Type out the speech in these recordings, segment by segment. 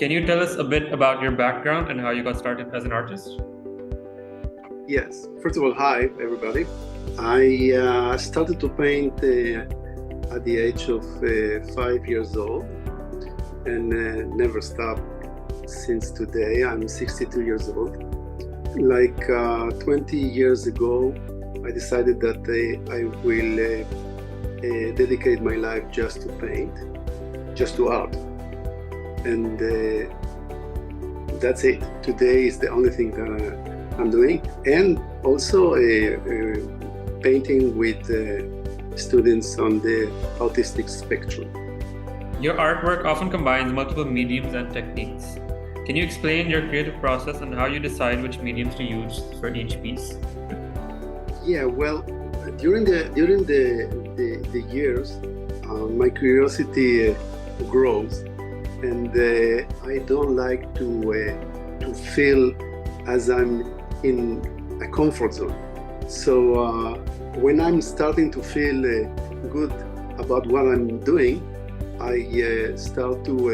Can you tell us a bit about your background and how you got started as an artist? Yes. First of all, hi, everybody. I started to paint at the age of 5 years old and never stopped since today. I'm 62 years old. Like 20 years ago, I decided that I will dedicate my life just to paint, just to art. And that's it. Today is the only thing that I'm doing. And also painting with students on the autistic spectrum. Your artwork often combines multiple mediums and techniques. Can you explain your creative process and how you decide which mediums to use for each piece? Yeah, well, during the years, my curiosity grows, and I don't like to feel as I'm in a comfort zone. So when I'm starting to feel good about what I'm doing, I start to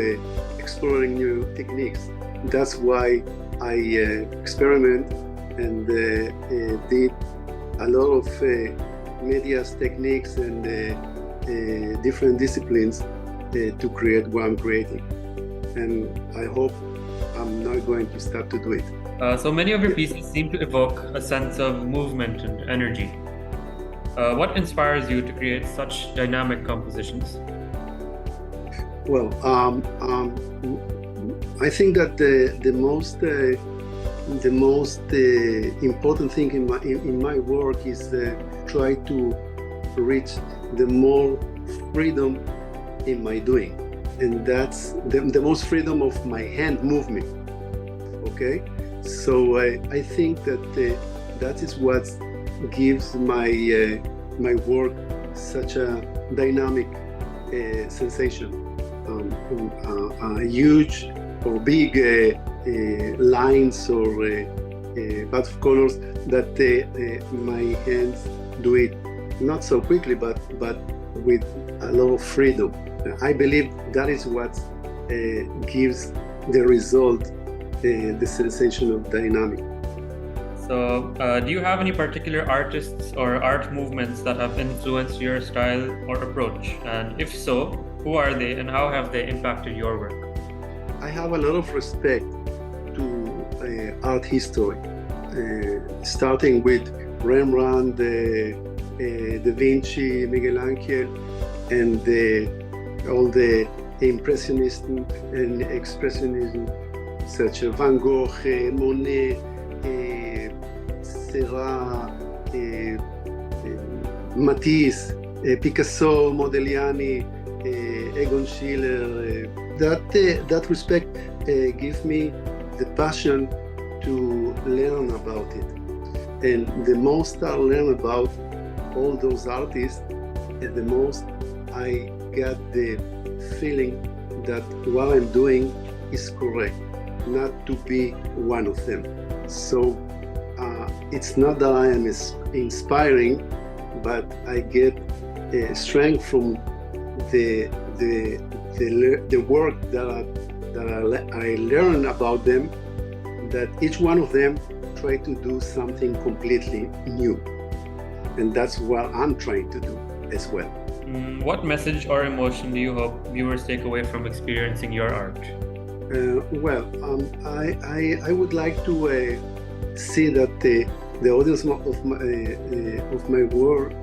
exploring new techniques. That's why I experiment and did a lot of medias techniques and different disciplines to create what I'm creating. And I hope I'm not going to stop to do it. So many of your pieces seem to evoke a sense of movement and energy. What inspires you to create such dynamic compositions? Well, I think that the most important thing in my work is try to reach the more freedom in my doing, and that's the most freedom of my hand movement. Okay, so I think that that is what gives my work such a dynamic sensation. Huge or big lines or path of colors that my hands do it not so quickly, but with a lot of freedom. I believe that is what gives the result, the sensation of dynamic. So, do you have any particular artists or art movements that have influenced your style or approach? And if so, who are they and how have they impacted your work? I have a lot of respect to art history, starting with Rembrandt, Da Vinci, Michelangelo, and all the Impressionism and Expressionism, such as Van Gogh, Monet, Seurat, Matisse, Picasso, Modigliani, Egon Schiele. That respect gives me the passion to learn about it. And the most I learn about all those artists, the most I get the feeling that what I'm doing is correct, not to be one of them. So it's not that I am inspiring, but I get strength from the work that I learn about them, that each one of them try to do something completely new. And that's what I'm trying to do as well. What message or emotion do you hope viewers take away from experiencing your art? I would like to see that the audience of my work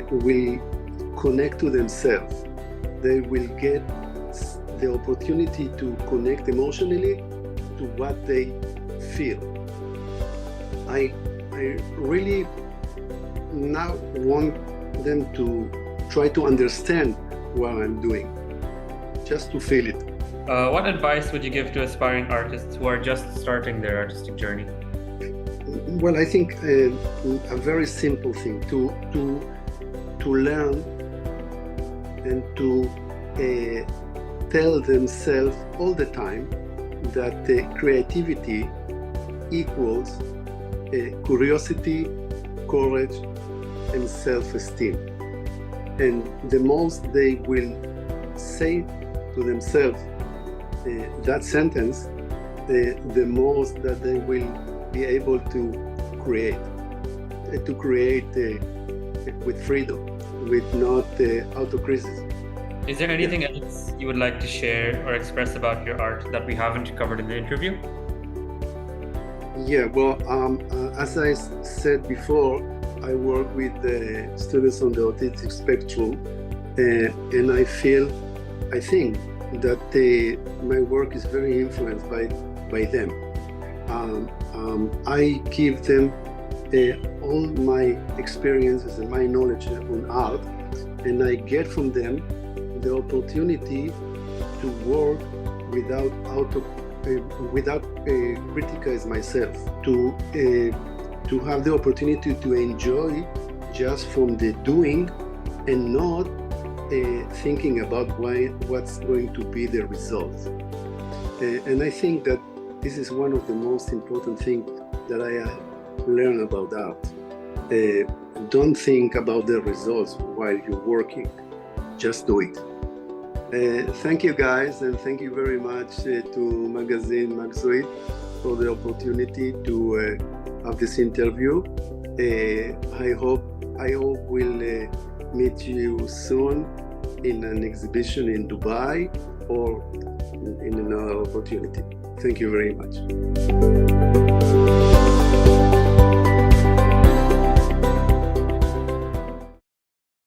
will connect to themselves. They will get the opportunity to connect emotionally to what they feel. I really now want them to try to understand what I'm doing, just to feel it. What advice would you give to aspiring artists who are just starting their artistic journey? Well, I think a very simple thing to learn and to tell themselves all the time that creativity equals curiosity, courage, and self-esteem. And the most they will say to themselves that sentence, the most that they will be able to create with freedom, with not autocriticism. Is there anything else you would like to share or express about your art that we haven't covered in the interview? Yeah, well, as I said before, I work with students on the autistic spectrum, and I think that my work is very influenced by them. I give them all my experiences and my knowledge on art, and I get from them the opportunity to work without criticize myself, to have the opportunity to enjoy just from the doing and not thinking about what's going to be the result. And I think that this is one of the most important things that I learned about art. Don't think about the results while you're working, just do it. Thank you guys, and thank you very much to magazine Magzoid for the opportunity to have this interview. I hope we'll meet you soon in an exhibition in Dubai or in another opportunity. Thank you very much.